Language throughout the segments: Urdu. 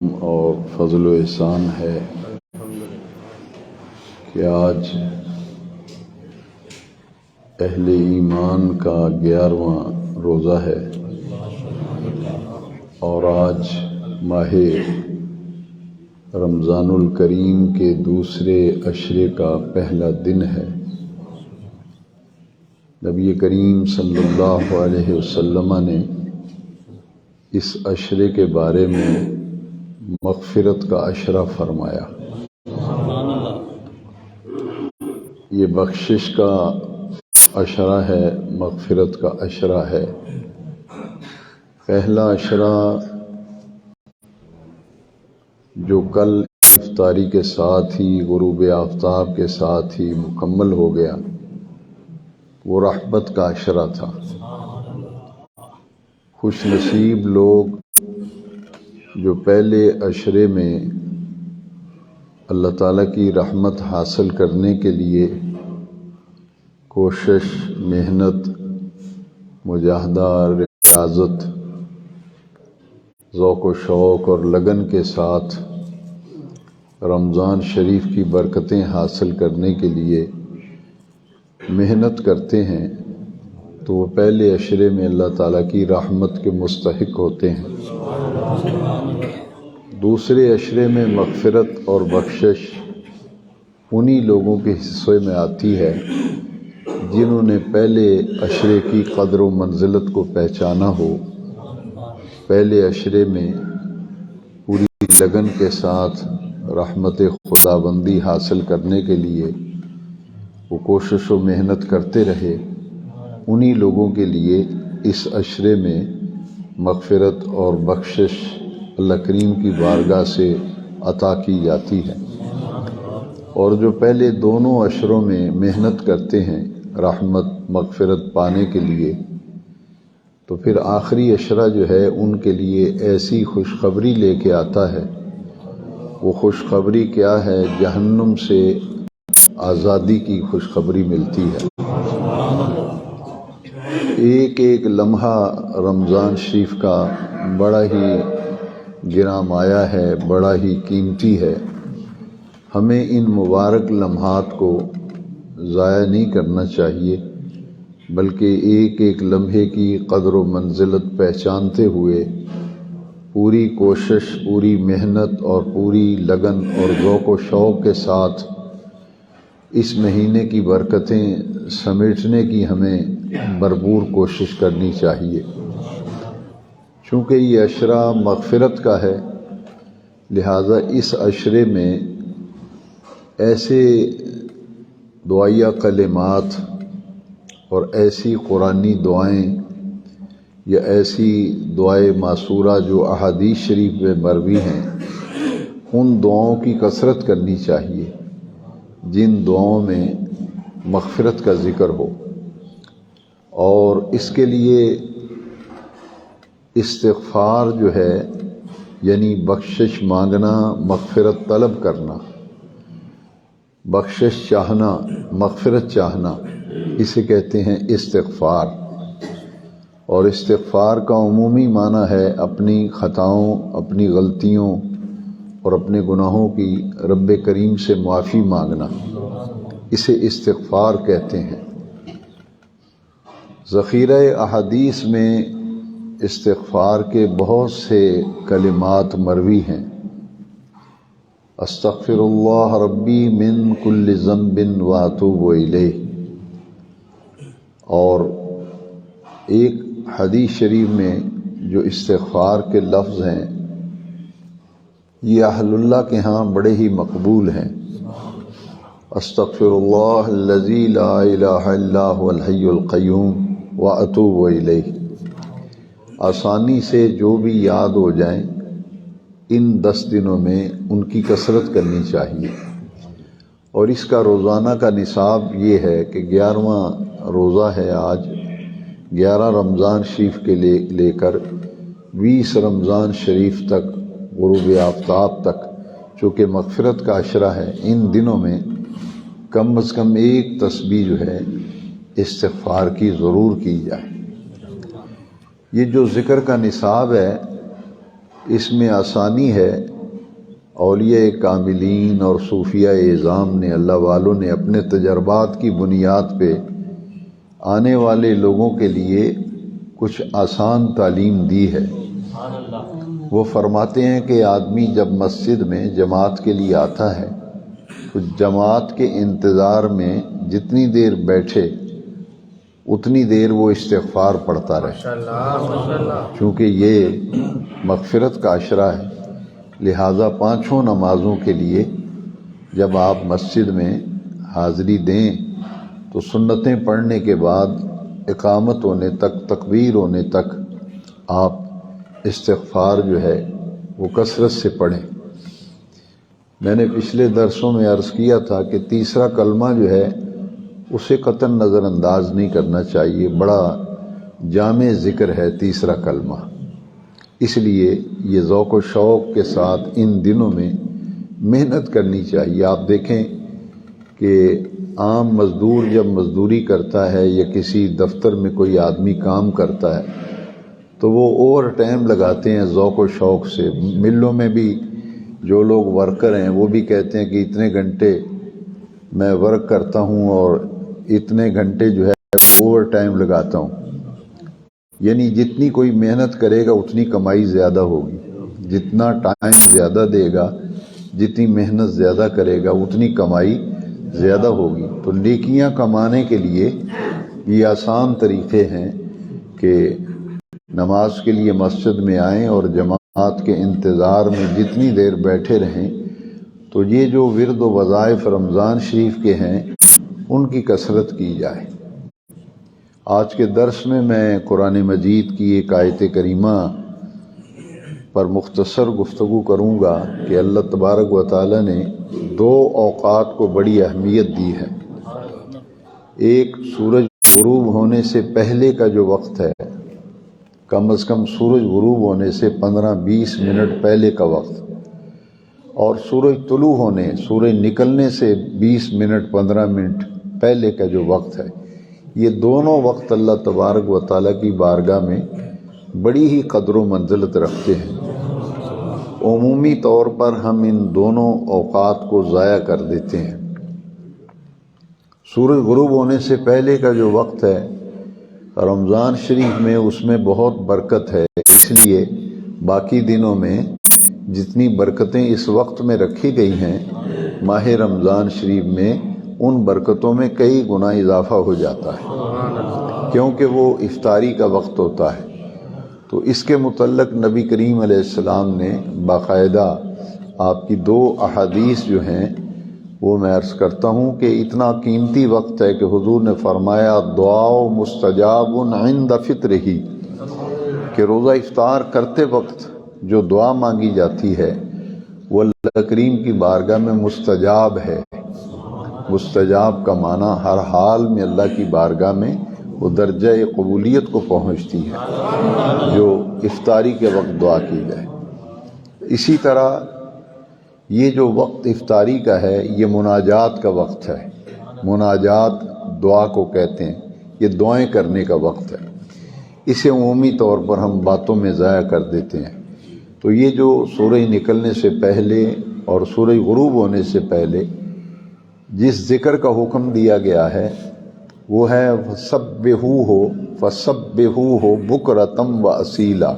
اور فضل و احسان ہے کہ آج اہل ایمان کا 11واں روزہ ہے اور آج ماہ رمضان الکریم کے دوسرے عشرے کا پہلا دن ہے۔ نبی کریم صلی اللہ علیہ وسلم نے اس عشرے کے بارے میں مغفرت کا عشرہ فرمایا۔ یہ بخشش کا عشرہ ہے، مغفرت کا عشرہ ہے۔ پہلا عشرہ جو کل افطاری کے ساتھ ہی غروب آفتاب کے ساتھ ہی مکمل ہو گیا، وہ رحمت کا عشرہ تھا۔ خوش نصیب لوگ جو پہلے عشرے میں اللہ تعالیٰ کی رحمت حاصل کرنے کے لیے کوشش، محنت، مجاہدہ، ریاضت، ذوق و شوق اور لگن کے ساتھ رمضان شریف کی برکتیں حاصل کرنے کے لیے محنت کرتے ہیں، تو وہ پہلے عشرے میں اللہ تعالیٰ کی رحمت کے مستحق ہوتے ہیں۔ دوسرے عشرے میں مغفرت اور بخشش انہی لوگوں کے حصے میں آتی ہے جنہوں نے پہلے عشرے کی قدر و منزلت کو پہچانا ہو، پہلے عشرے میں پوری لگن کے ساتھ رحمت خداوندی حاصل کرنے کے لیے وہ کوشش و محنت کرتے رہے۔ انہی لوگوں کے لیے اس عشرے میں مغفرت اور بخشش اللہ کریم کی بارگاہ سے عطا کی جاتی ہے۔ اور جو پہلے دونوں عشروں میں محنت کرتے ہیں رحمت مغفرت پانے کے لیے، تو پھر آخری عشرہ جو ہے ان کے لیے ایسی خوشخبری لے کے آتا ہے۔ وہ خوشخبری کیا ہے؟ جہنم سے آزادی کی خوشخبری ملتی ہے۔ ایک ایک لمحہ رمضان شریف کا بڑا ہی گراں مایہ ہے، بڑا ہی قیمتی ہے۔ ہمیں ان مبارک لمحات کو ضائع نہیں کرنا چاہیے، بلکہ ایک ایک لمحے کی قدر و منزلت پہچانتے ہوئے پوری کوشش، پوری محنت اور پوری لگن اور ذوق و شوق کے ساتھ اس مہینے کی برکتیں سمیٹنے کی ہمیں بھرپور کوشش کرنی چاہیے۔ چونکہ یہ عشرہ مغفرت کا ہے، لہذا اس عشرے میں ایسے دعائیہ کلمات اور ایسی قرآنی دعائیں یا ایسی دعائے معصورہ جو احادیث شریف میں مروی ہیں، ان دعاؤں کی کثرت کرنی چاہیے جن دعاؤں میں مغفرت کا ذکر ہو، اور اس کے لیے استغفار جو ہے یعنی بخشش مانگنا، مغفرت طلب کرنا، بخشش چاہنا، مغفرت چاہنا، اسے کہتے ہیں استغفار۔ اور استغفار کا عمومی معنی ہے اپنی خطاؤں، اپنی غلطیوں اور اپنے گناہوں کی رب کریم سے معافی مانگنا، اسے استغفار کہتے ہیں۔ ذخیرہ احادیث میں استغفار کے بہت سے کلمات مروی ہیں۔ استغفر اللہ ربی من کل ذنب واتوب الیہ، اور ایک حدیث شریف میں جو استغفار کے لفظ ہیں یہ اہل اللہ کے ہاں بڑے ہی مقبول ہیں۔ استغفر اللہ الذی لا الہ الا هو الحی القیوم واتوب الیہ۔ آسانی سے جو بھی یاد ہو جائیں ان 10 دنوں میں ان کی کثرت کرنی چاہیے۔ اور اس کا روزانہ کا نصاب یہ ہے کہ 11واں روزہ ہے آج، 11 رمضان شریف کے لے کر 20 رمضان شریف تک، غروب آفتاب تک، چونکہ مغفرت کا عشرہ ہے، ان دنوں میں کم از کم ایک تسبیح جو ہے استغفار کی ضرور کی جائے۔ یہ جو ذکر کا نصاب ہے اس میں آسانی ہے اولیاء کاملین اور صوفیاء اعظام نے، اللہ والوں نے اپنے تجربات کی بنیاد پہ آنے والے لوگوں کے لیے کچھ آسان تعلیم دی ہے۔ وہ فرماتے ہیں کہ آدمی جب مسجد میں جماعت کے لیے آتا ہے تو جماعت کے انتظار میں جتنی دیر بیٹھے اتنی دیر وہ استغفار پڑھتا رہے، چونکہ یہ مغفرت کا عشرہ ہے۔ لہٰذا پانچوں نمازوں کے لیے جب آپ مسجد میں حاضری دیں تو سنتیں پڑھنے کے بعد اقامت ہونے تک، تکبیر ہونے تک آپ استغفار جو ہے وہ کثرت سے پڑھیں۔ میں نے پچھلے درسوں میں عرض کیا تھا کہ تیسرا کلمہ جو ہے اسے قطعاً نظر انداز نہیں کرنا چاہیے، بڑا جامع ذکر ہے تیسرا کلمہ، اس لیے یہ ذوق و شوق کے ساتھ ان دنوں میں محنت کرنی چاہیے۔ آپ دیکھیں کہ عام مزدور جب مزدوری کرتا ہے یا کسی دفتر میں کوئی آدمی کام کرتا ہے تو وہ اوور ٹائم لگاتے ہیں ذوق و شوق سے۔ ملوں میں بھی جو لوگ ورکر ہیں وہ بھی کہتے ہیں کہ اتنے گھنٹے میں ورک کرتا ہوں اور اتنے گھنٹے جو ہے اوور ٹائم لگاتا ہوں، یعنی جتنی کوئی محنت کرے گا اتنی کمائی زیادہ ہوگی، جتنا ٹائم زیادہ دے گا، جتنی محنت زیادہ کرے گا اتنی کمائی زیادہ ہوگی۔ تو نیکیاں کمانے کے لیے یہ آسان طریقے ہیں کہ نماز کے لیے مسجد میں آئیں اور جماعت کے انتظار میں جتنی دیر بیٹھے رہیں۔ تو یہ جو ورد و وظائف رمضان شریف کے ہیں ان کی کثرت کی جائے۔ آج کے درس میں قرآن مجید کی ایک آیت کریمہ پر مختصر گفتگو کروں گا کہ اللہ تبارک و تعالی نے دو اوقات کو بڑی اہمیت دی ہے۔ ایک سورج غروب ہونے سے پہلے کا جو وقت ہے، کم از کم سورج غروب ہونے سے 15-20 منٹ پہلے کا وقت، اور سورج طلوع ہونے، سورج نکلنے سے 20 منٹ 15 منٹ پہلے کا جو وقت ہے، یہ دونوں وقت اللہ تبارک و تعالیٰ کی بارگاہ میں بڑی ہی قدر و منزلت رکھتے ہیں۔ عمومی طور پر ہم ان دونوں اوقات کو ضائع کر دیتے ہیں۔ سورج غروب ہونے سے پہلے کا جو وقت ہے رمضان شریف میں، اس میں بہت برکت ہے، اس لیے باقی دنوں میں جتنی برکتیں اس وقت میں رکھی گئی ہیں، ماہ رمضان شریف میں ان برکتوں میں کئی گنا اضافہ ہو جاتا ہے، کیونکہ وہ افطاری کا وقت ہوتا ہے۔ تو اس کے متعلق نبی کریم علیہ السلام نے باقاعدہ آپ کی 2 احادیث جو ہیں وہ میں عرض کرتا ہوں کہ اتنا قیمتی وقت ہے کہ حضور نے فرمایا دعا مستجاب عند فطرہ، کہ روزہ افطار کرتے وقت جو دعا مانگی جاتی ہے وہ اللہ کریم کی بارگاہ میں مستجاب ہے۔ مستجاب کا معنی ہر حال میں اللہ کی بارگاہ میں وہ درجہ قبولیت کو پہنچتی ہے جو افطاری کے وقت دعا کی جائے۔ اسی طرح یہ جو وقت افطاری کا ہے یہ مناجات کا وقت ہے۔ مناجات دعا کو کہتے ہیں، یہ دعائیں کرنے کا وقت ہے۔ اسے عمومی طور پر ہم باتوں میں ضائع کر دیتے ہیں۔ تو یہ جو سورج نکلنے سے پہلے اور سورج غروب ہونے سے پہلے جس ذکر کا حکم دیا گیا ہے وہ ہے فَسَبِّحُوهُ بُكْرَةً وَأَصِيلًا۔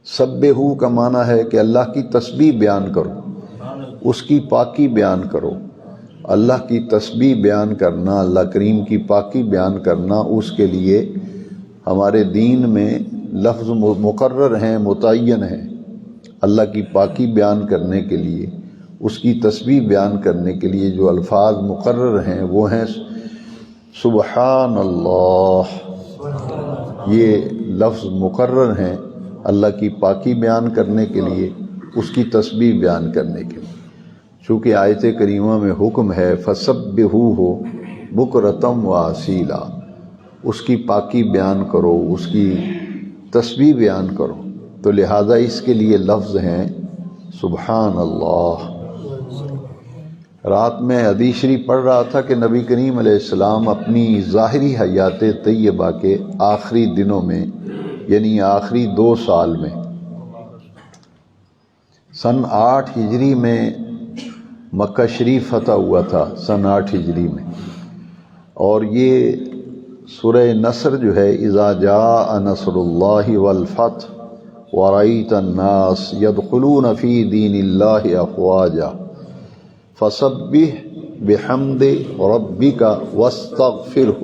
سبحو کا معنی ہے کہ اللہ کی تسبیح بیان کرو، اس کی پاکی بیان کرو۔ اللہ کی تسبیح بیان کرنا، اللہ کریم کی پاکی بیان کرنا، اس کے لیے ہمارے دین میں لفظ مقرر ہیں، متعین ہیں۔ اللہ کی پاکی بیان کرنے کے لیے، اس کی تسبیح بیان کرنے کے لیے جو الفاظ مقرر ہیں وہ ہیں سبحان اللہ، یہ لفظ مقرر ہیں اللہ کی پاکی بیان کرنے کے لیے، اس کی تسبیح بیان کرنے کے لیے۔ چونکہ آیت کریمہ میں حکم ہے فَسَبِّحُوهُ بُكْرَةً وَأَصِيلًا، اس کی پاکی بیان کرو، اس کی تسبیح بیان کرو، تو لہٰذا اس کے لیے لفظ ہیں سبحان اللہ۔ رات میں حدیث شریف پڑھ رہا تھا کہ نبی کریم علیہ السلام اپنی ظاہری حیات طیبہ کے آخری دنوں میں، یعنی آخری 2 سال میں، سن 8 ہجری میں مکہ شریف فتح ہوا تھا، سن 8 ہجری میں، اور یہ سورہ نصر جو ہے اذا جاء نصر اللہ والفتح ورأیت الناس يدخلون فی دین اللہ افواجا فسبح بحمد ربک واستغفرہ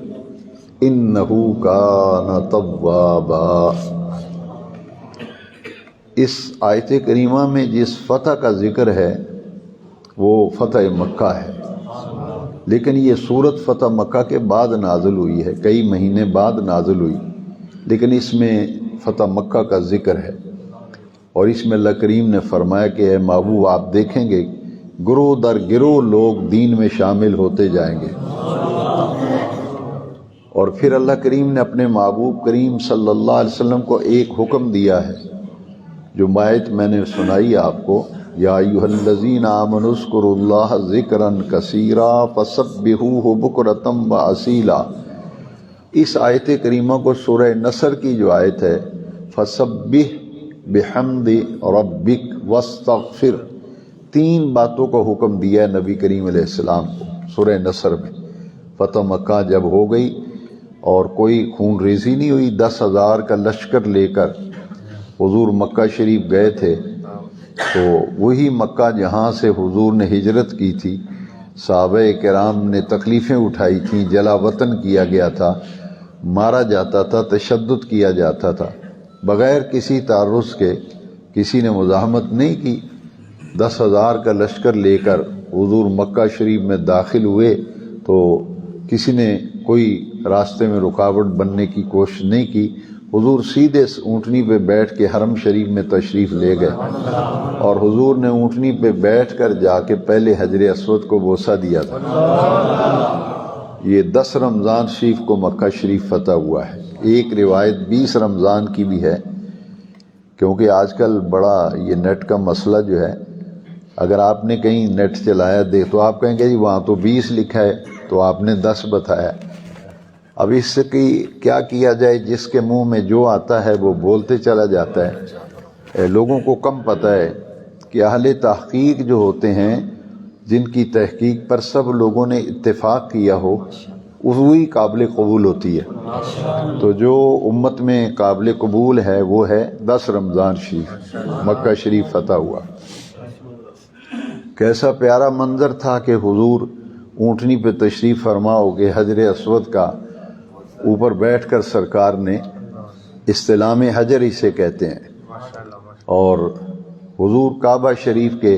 انہ کان توابا۔ اس آیت کریمہ میں جس فتح کا ذکر ہے وہ فتح مکہ ہے، لیکن یہ سورت فتح مکہ کے بعد نازل ہوئی ہے، کئی مہینے بعد نازل ہوئی، لیکن اس میں فتح مکہ کا ذکر ہے، اور اس میں اللہ کریم نے فرمایا کہ اے محبوب آپ دیکھیں گے گروہ در گروہ لوگ دین میں شامل ہوتے جائیں گے۔ اور پھر اللہ کریم نے اپنے محبوب کریم صلی اللہ علیہ وسلم کو ایک حکم دیا ہے، جو آیت میں نے سنائی آپ کو، یا ایھا الذین آمنوا اذکروا اللہ ذکرا کثیرا فسبحوہ بکرۃ واصیلا۔ اس آیت کریمہ کو سورہ نصر کی جو آیت ہے فسبح بحمد ربک واستغفر، 3 باتوں کا حکم دیا ہے نبی کریم علیہ السلام کو سورہ نصر میں۔ فتح مکہ جب ہو گئی اور کوئی خون ریزی نہیں ہوئی، 10,000 کا لشکر لے کر حضور مکہ شریف گئے تھے، تو وہی مکہ جہاں سے حضور نے ہجرت کی تھی، صحابہ کرام نے تکلیفیں اٹھائی تھیں، جلا وطن کیا گیا تھا، مارا جاتا تھا، تشدد کیا جاتا تھا، بغیر کسی تعرض کے کسی نے مزاحمت نہیں کی۔ 10,000 کا لشکر لے کر حضور مکہ شریف میں داخل ہوئے تو کسی نے کوئی راستے میں رکاوٹ بننے کی کوشش نہیں کی، حضور سیدھے اونٹنی پہ بیٹھ کے حرم شریف میں تشریف لے گئے، اور حضور نے اونٹنی پہ بیٹھ کر جا کے پہلے حجر اسود کو بوسہ دیا تھا۔ یہ 10 رمضان شریف کو مکہ شریف فتح ہوا ہے۔ ایک روایت 20 رمضان کی بھی ہے، کیونکہ آج کل بڑا یہ نیٹ کا مسئلہ جو ہے، اگر آپ نے کہیں نیٹ چلایا دیکھ تو آپ کہیں گے جی وہاں تو 20 لکھا ہے، تو آپ نے 10 بتایا۔ اب اس سے کیا کیا جائے، جس کے منہ میں جو آتا ہے وہ بولتے چلا جاتا ہے۔ لوگوں کو کم پتہ ہے کہ اہل تحقیق جو ہوتے ہیں، جن کی تحقیق پر سب لوگوں نے اتفاق کیا ہو، وہی قابل قبول ہوتی ہے۔ تو جو امت میں قابل قبول ہے وہ ہے 10 رمضان شریف، مکہ شریف فتح ہوا۔ کیسا پیارا منظر تھا کہ حضور اونٹنی پہ تشریف فرما ہو کے حجر اسود کا اوپر بیٹھ کر سرکار نے استلام حجر اسے کہتے ہیں، اور حضور کعبہ شریف کے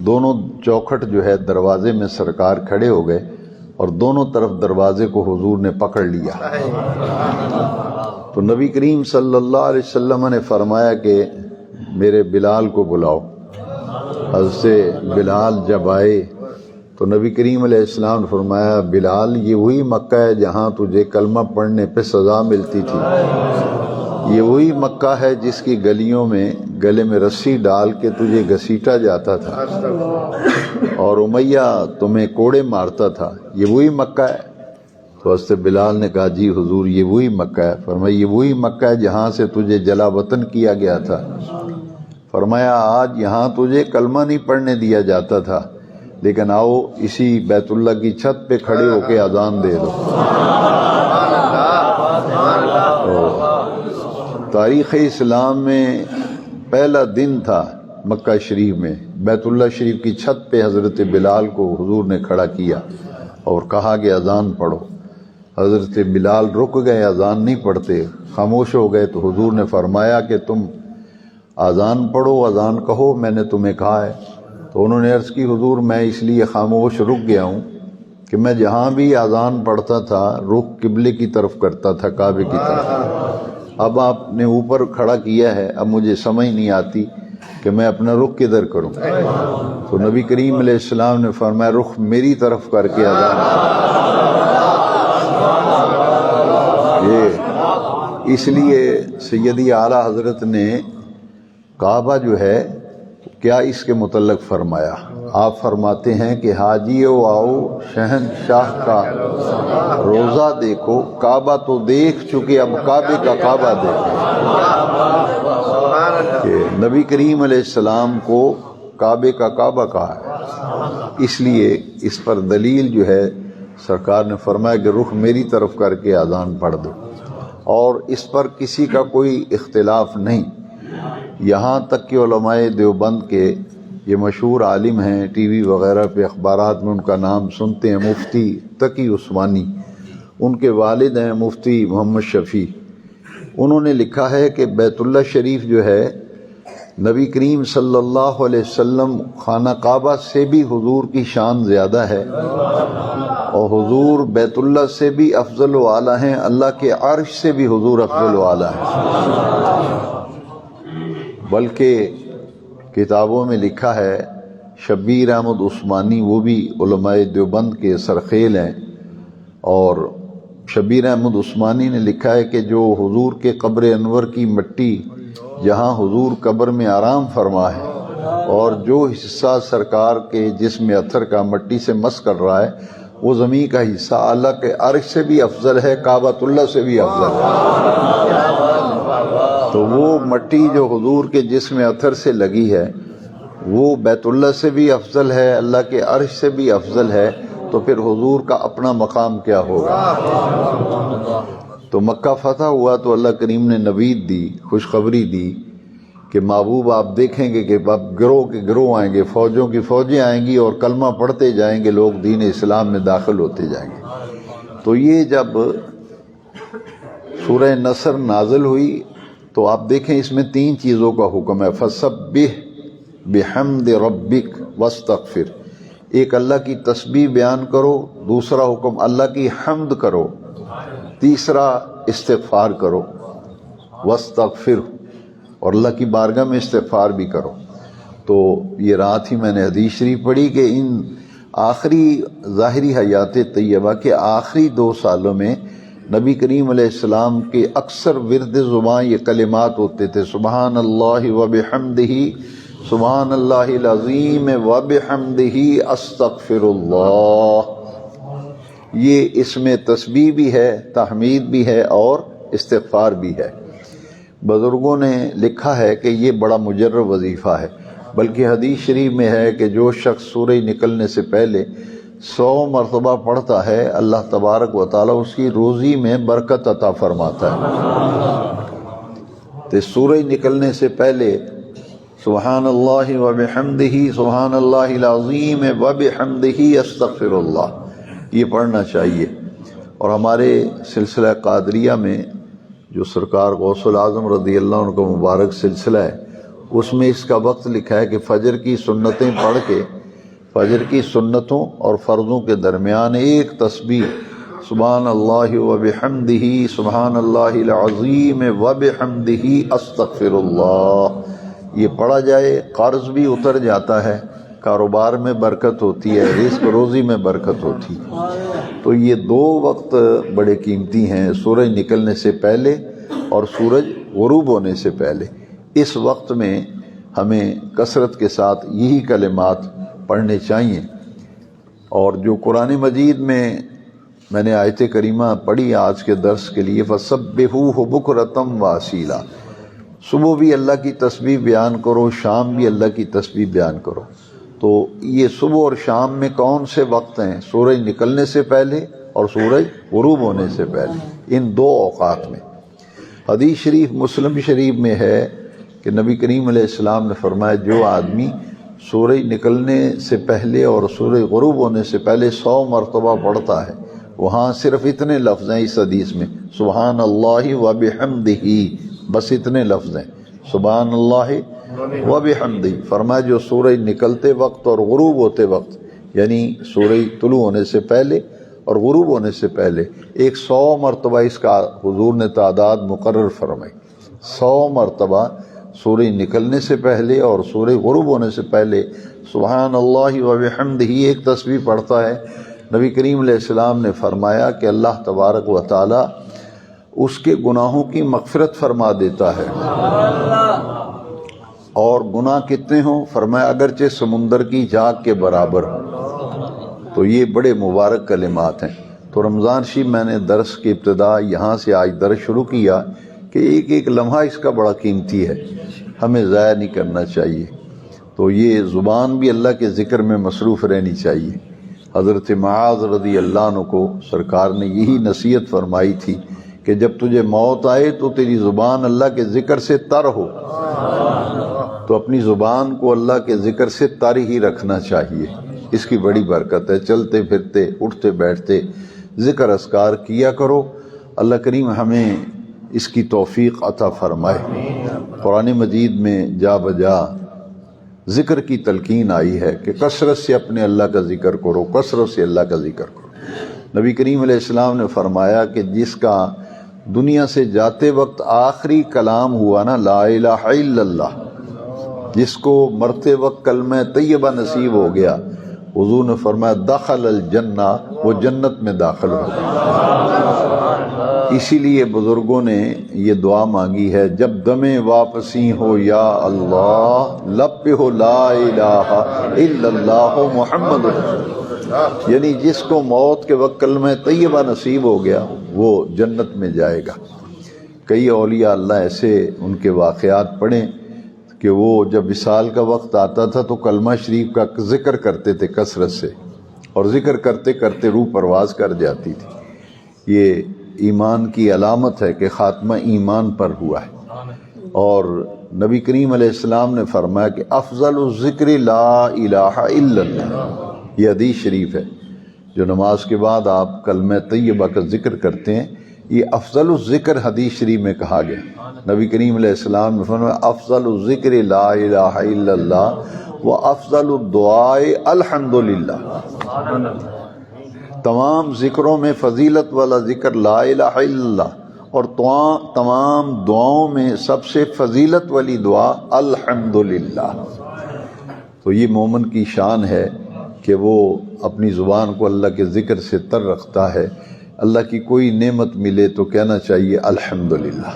دونوں چوکھٹ جو ہے دروازے میں سرکار کھڑے ہو گئے، اور دونوں طرف دروازے کو حضور نے پکڑ لیا۔ تو نبی کریم صلی اللہ علیہ وسلم نے فرمایا کہ میرے بلال کو بلاؤ۔ حضرت بلال جب آئے تو نبی کریم علیہ السلام نے فرمایا بلال یہ وہی مکہ ہے جہاں تجھے کلمہ پڑھنے پہ سزا ملتی تھی، یہ وہی مکہ ہے جس کی گلیوں میں گلے میں رسی ڈال کے تجھے گھسیٹا جاتا تھا اور امیہ تمہیں کوڑے مارتا تھا، یہ وہی مکہ ہے؟ تو حضرت بلال نے کہا جی حضور یہ وہی مکہ ہے۔ فرمایا یہ وہی مکہ ہے جہاں سے تجھے جلا وطن کیا گیا تھا۔ فرمایا آج یہاں تجھے کلمہ نہیں پڑھنے دیا جاتا تھا، لیکن آؤ اسی بیت اللہ کی چھت پہ کھڑے ہو کے اذان دے دو۔ تاریخ اسلام میں پہلا دن تھا مکہ شریف میں، بیت اللہ شریف کی چھت پہ حضرت بلال کو حضور نے کھڑا کیا اور کہا کہ اذان پڑھو۔ حضرت بلال رک گئے، اذان نہیں پڑھتے، خاموش ہو گئے۔ تو حضور نے فرمایا کہ تم اذان پڑھو، اذان کہو، میں نے تمہیں کہا ہے۔ تو انہوں نے عرض کی حضور میں اس لیے خاموش رک گیا ہوں کہ میں جہاں بھی اذان پڑھتا تھا رخ قبلے کی طرف کرتا تھا، کعبے کی طرف۔ اب آپ نے اوپر کھڑا کیا ہے، اب مجھے سمجھ نہیں آتی کہ میں اپنا رخ کدھر کروں۔ تو نبی کریم علیہ السلام نے فرمایا رخ میری طرف کر کے اذان۔ یہ اس لیے سیدی اعلیٰ حضرت نے کعبہ جو ہے کیا اس کے متعلق فرمایا؟ آپ فرماتے ہیں کہ حاجیو آؤ شہنشاہ کا روزہ دیکھو، کعبہ تو دیکھ چکے اب کعبے کا کعبہ دیکھو۔ کہ نبی کریم علیہ السلام کو کعبے کا کعبہ کہا ہے، اس لیے اس پر دلیل جو ہے سرکار نے فرمایا کہ رخ میری طرف کر کے اذان پڑھ دو، اور اس پر کسی کا کوئی اختلاف نہیں، یہاں تک کہ علماء دیوبند کے یہ مشہور عالم ہیں، ٹی وی وغیرہ پہ اخبارات میں ان کا نام سنتے ہیں، مفتی تقی عثمانی، ان کے والد ہیں مفتی محمد شفیع، انہوں نے لکھا ہے کہ بیت اللہ شریف جو ہے نبی کریم صلی اللہ علیہ وسلم خانہ کعبہ سے بھی حضور کی شان زیادہ ہے، اور حضور بیت اللہ سے بھی افضل و اعلیٰ ہیں، اللہ کے عرش سے بھی حضور افضل و اعلیٰ ہیں۔ بلکہ کتابوں میں لکھا ہے، شبیر احمد عثمانی وہ بھی علماء دیوبند کے سرخیل ہیں، اور شبیر احمد عثمانی نے لکھا ہے کہ جو حضور کے قبر انور کی مٹی جہاں حضور قبر میں آرام فرما ہے، اور جو حصہ سرکار کے جسم اطہر کا مٹی سے مس کر رہا ہے، وہ زمین کا حصہ اللہ کے عرش سے بھی افضل ہے، کعبۃ اللہ سے بھی افضل ہے۔ تو وہ مٹی جو حضور کے جسم اطہر سے لگی ہے وہ بیت اللہ سے بھی افضل ہے، اللہ کے عرش سے بھی افضل ہے، تو پھر حضور کا اپنا مقام کیا ہوگا؟ تو مکہ فتح ہوا تو اللہ کریم نے نوید دی، خوشخبری دی کہ محبوب آپ دیکھیں گے کہ اب گروہ کے گروہ آئیں گے، فوجوں کی فوجیں آئیں گی، اور کلمہ پڑھتے جائیں گے لوگ، دین اسلام میں داخل ہوتے جائیں گے۔ تو یہ جب سورہ نصر نازل ہوئی تو آپ دیکھیں اس میں 3 چیزوں کا حکم ہے، فسبح بحمد ربک واستغفر، ایک اللہ کی تسبیح بیان کرو، دوسرا حکم اللہ کی حمد کرو، تیسرا استغفار کرو، واستغفر، اور اللہ کی بارگاہ میں استغفار بھی کرو۔ تو یہ رات ہی میں نے حدیث شریف پڑھی کہ ان آخری ظاہری حیات طیبہ کے آخری 2 سالوں میں نبی کریم علیہ السلام کے اکثر ورد زبان یہ کلمات ہوتے تھے، سبحان اللہ وبحمدہ، سبحان اللہ العظیم وبحمدہ، استغفر اللہ۔ یہ اس میں تسبیح بھی ہے، تحمید بھی ہے، اور استغفار بھی ہے۔ بزرگوں نے لکھا ہے کہ یہ بڑا مجرب وظیفہ ہے، بلکہ حدیث شریف میں ہے کہ جو شخص سورج نکلنے سے پہلے 100 مرتبہ پڑھتا ہے، اللہ تبارک و تعالیٰ اس کی روزی میں برکت عطا فرماتا ہے۔ تو سورج نکلنے سے پہلے سبحان اللہ وبحمدہ، سبحان اللہ العظیم وبحمدہ، استغفر اللہ، یہ پڑھنا چاہیے۔ اور ہمارے سلسلہ قادریہ میں جو سرکار غوث العظم رضی اللہ عنہ کا مبارک سلسلہ ہے، اس میں اس کا وقت لکھا ہے کہ فجر کی سنتیں پڑھ کے، فجر کی سنتوں اور فرضوں کے درمیان ایک تسبیح سبحان اللہ وبحمدہ، سبحان اللہ العظیم وبحمدہ، استغفر اللہ، یہ پڑھا جائے، قرض بھی اتر جاتا ہے، کاروبار میں برکت ہوتی ہے، رزق روزی میں برکت ہوتی ہے۔ تو یہ 2 وقت بڑے قیمتی ہیں، سورج نکلنے سے پہلے اور سورج غروب ہونے سے پہلے۔ اس وقت میں ہمیں کثرت کے ساتھ یہی کلمات پڑھنے چاہیے۔ اور جو قرآن مجید میں نے آیت کریمہ پڑھی آج کے درس کے لیے، فَسَبِّحُوهُ بُكْرَةً وَأَصِيلًا، صبح بھی اللہ کی تسبیح بیان کرو، شام بھی اللہ کی تسبیح بیان کرو۔ تو یہ صبح اور شام میں کون سے وقت ہیں؟ سورج نکلنے سے پہلے اور سورج غروب ہونے سے پہلے، ان 2 اوقات میں۔ حدیث شریف مسلم شریف میں ہے کہ نبی کریم علیہ السلام نے فرمایا جو آدمی سورج نکلنے سے پہلے اور سورج غروب ہونے سے پہلے 100 مرتبہ پڑھتا ہے، وہاں صرف اتنے لفظ ہیں اس حدیث میں، سبحان اللہ وبحمدہ، بس اتنے لفظ ہیں، سبحان اللہ وبحمدہ۔ فرمایا جو سورج نکلتے وقت اور غروب ہوتے وقت، یعنی سورج طلوع ہونے سے پہلے اور غروب ہونے سے پہلے 100 مرتبہ اس کا حضور نے تعداد مقرر فرمائی، 100 مرتبہ سورج نکلنے سے پہلے اور سورج غروب ہونے سے پہلے سبحان اللہ وبحمدہ ایک تسبیح پڑھتا ہے۔ نبی کریم علیہ السلام نے فرمایا کہ اللہ تبارک و تعالی اس کے گناہوں کی مغفرت فرما دیتا ہے، اور گناہ کتنے ہوں؟ فرمایا اگرچہ سمندر کی جھاگ کے برابر ہوں۔ تو یہ بڑے مبارک کلمات ہیں۔ تو رمضان شریف میں نے درس کی ابتدا یہاں سے آج درس شروع کیا کہ ایک ایک لمحہ اس کا بڑا قیمتی ہے، ہمیں ضائع نہیں کرنا چاہیے۔ تو یہ زبان بھی اللہ کے ذکر میں مصروف رہنی چاہیے۔ حضرت معاذ رضی اللہ عنہ کو سرکار نے یہی نصیحت فرمائی تھی کہ جب تجھے موت آئے تو تیری زبان اللہ کے ذکر سے تر ہو، تو اپنی زبان کو اللہ کے ذکر سے تر ہی رکھنا چاہیے۔ اس کی بڑی برکت ہے، چلتے پھرتے اٹھتے بیٹھتے ذکر اذکار کیا کرو۔ اللہ کریم ہمیں اس کی توفیق عطا فرمائے۔ قرآن مجید میں جا بجا ذکر کی تلقین آئی ہے کہ کثرت سے اپنے اللہ کا ذکر کرو، کثرت سے اللہ کا ذکر کرو۔ نبی کریم علیہ السلام نے فرمایا کہ جس کا دنیا سے جاتے وقت آخری کلام ہوا نا لا الہ الا اللہ، جس کو مرتے وقت کلمہ طیبہ نصیب ہو گیا، حضور نے فرمایا دخل الجنہ، وہ جنت میں داخل ہو گیا۔ اسی لیے بزرگوں نے یہ دعا مانگی ہے، جب دم واپسی ہو یا اللہ، لب پہ ہو لا الہ الا اللہ محمد رسول اللہ، یعنی جس کو موت کے وقت کلمہ طیبہ نصیب ہو گیا وہ جنت میں جائے گا۔ کئی اولیاء اللہ ایسے ان کے واقعات پڑھیں کہ وہ جب وصال کا وقت آتا تھا تو کلمہ شریف کا ذکر کرتے تھے کثرت سے، اور ذکر کرتے کرتے روح پرواز کر جاتی تھی۔ یہ ایمان کی علامت ہے کہ خاتمہ ایمان پر ہوا ہے۔ اور نبی کریم علیہ السلام نے فرمایا کہ افضل الذکر لا الہ الا اللہ، یہ حدیث شریف ہے۔ جو نماز کے بعد آپ کلمہ طیبہ کا ذکر کرتے ہیں، یہ افضل الذکر حدیث شریف میں کہا گیا۔ نبی کریم علیہ السلام نے فرمایا افضل الذکر لا الہ الا اللہ و افضل الدعاء الحمدللہ۔ تمام ذکروں میں فضیلت والا ذکر لا الہ الا اللہ، اور تمام دعاؤں میں سب سے فضیلت والی دعا الحمدللہ۔ تو یہ مومن کی شان ہے کہ وہ اپنی زبان کو اللہ کے ذکر سے تر رکھتا ہے۔ اللہ کی کوئی نعمت ملے تو کہنا چاہیے الحمدللہ۔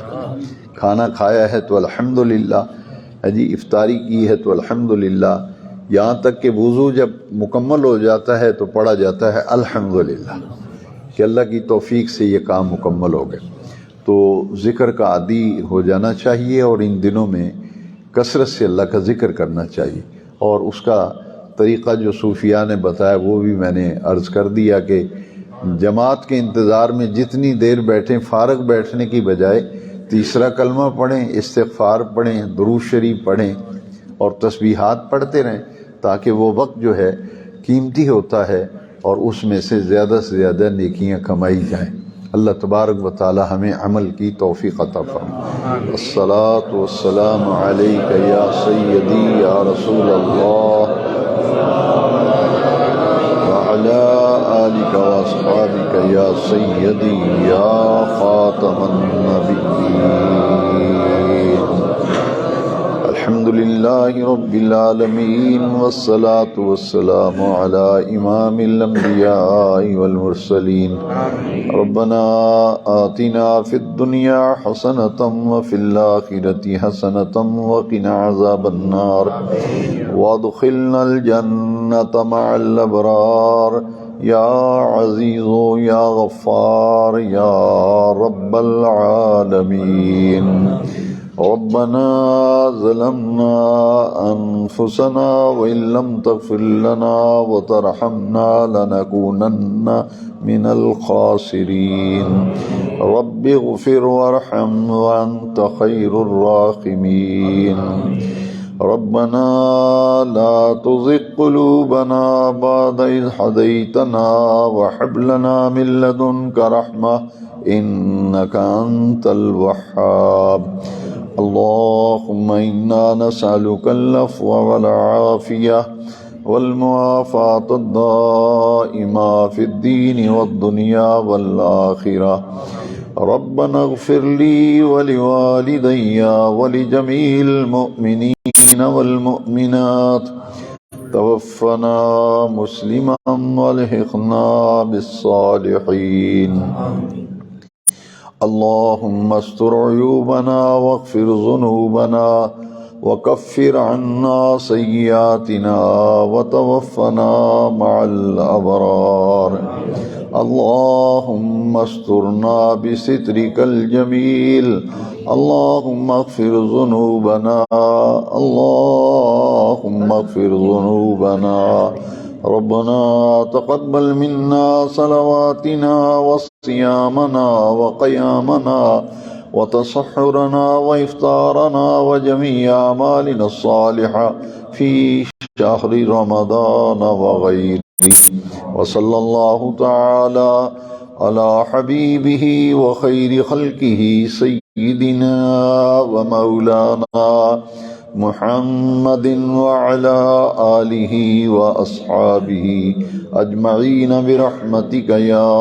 کھانا کھایا ہے تو الحمدللہ، افطاری کی ہے تو الحمدللہ، یہاں تک کہ وضو جب مکمل ہو جاتا ہے تو پڑھا جاتا ہے الحمدللہ کہ اللہ کی توفیق سے یہ کام مکمل ہو گئے۔ تو ذکر کا عادی ہو جانا چاہیے، اور ان دنوں میں کثرت سے اللہ کا ذکر کرنا چاہیے۔ اور اس کا طریقہ جو صوفیاء نے بتایا وہ بھی میں نے عرض کر دیا کہ جماعت کے انتظار میں جتنی دیر بیٹھیں، فارغ بیٹھنے کی بجائے تیسرا کلمہ پڑھیں، استغفار پڑھیں، درود شریف پڑھیں اور تسبیحات پڑھتے رہیں، تاکہ وہ وقت جو ہے قیمتی ہوتا ہے اور اس میں سے زیادہ نیکیاں کمائی جائیں۔ اللہ تبارک و تعالی ہمیں عمل کی توفیق عطا فرمائے۔ الصلاۃ والسلام علیک یا سیدی یا رسول اللہ وعلی آلک واصحابک یا سیدی یا خاتم النبیین۔ الحمد للہ رب العالمین والصلاة والسلام علی امام الانبیاء والمرسلین۔ ربنا آتنا فی الدنیا حسنۃ وفی الآخرۃ حسنۃ وقنا عذاب النار وادخلنا الجنۃ مع الابرار یا عزیز یا غفار یا رب العالمین۔ ربنا ظلمنا أنفسنا وإن لم تغفر لنا وترحمنا لنكونن من الخاسرين رب اغفر وارحم وأنت خير الراحمين ربنا لا تزغ قلوبنا بعد إذ هديتنا وهب لنا من لدنك رحمة إنك أنت الوهاب اللهم إنا نسألك العفو والعافية والمعافاة الدائمة في الدين والدنيا والآخرة ربنا اغفر لي ولوالدي ولجميع المؤمنين والمؤمنات توفنا مسلما والحقنا بالصالحين اللهم استر عيوبنا واغفر ذنوبنا وكفر عنا سيئاتنا وتوفنا مع الأبرار اللهم استرنا بسترك الجميل اللهم اغفر ذنوبنا اللهم اغفر ذنوبنا ربنا تقبل منا صلواتنا وصيامنا وقيامنا وتسحرنا وإفطارنا وجميع أعمالنا الصالحة في شهر رمضان وغيره. وصلى الله تعالى على حبيبه وخير خلقه سيدنا ومولانا محمد وعلى آله وأصحابه أجمعين برحمتك يا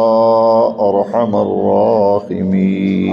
أرحم الراحمين.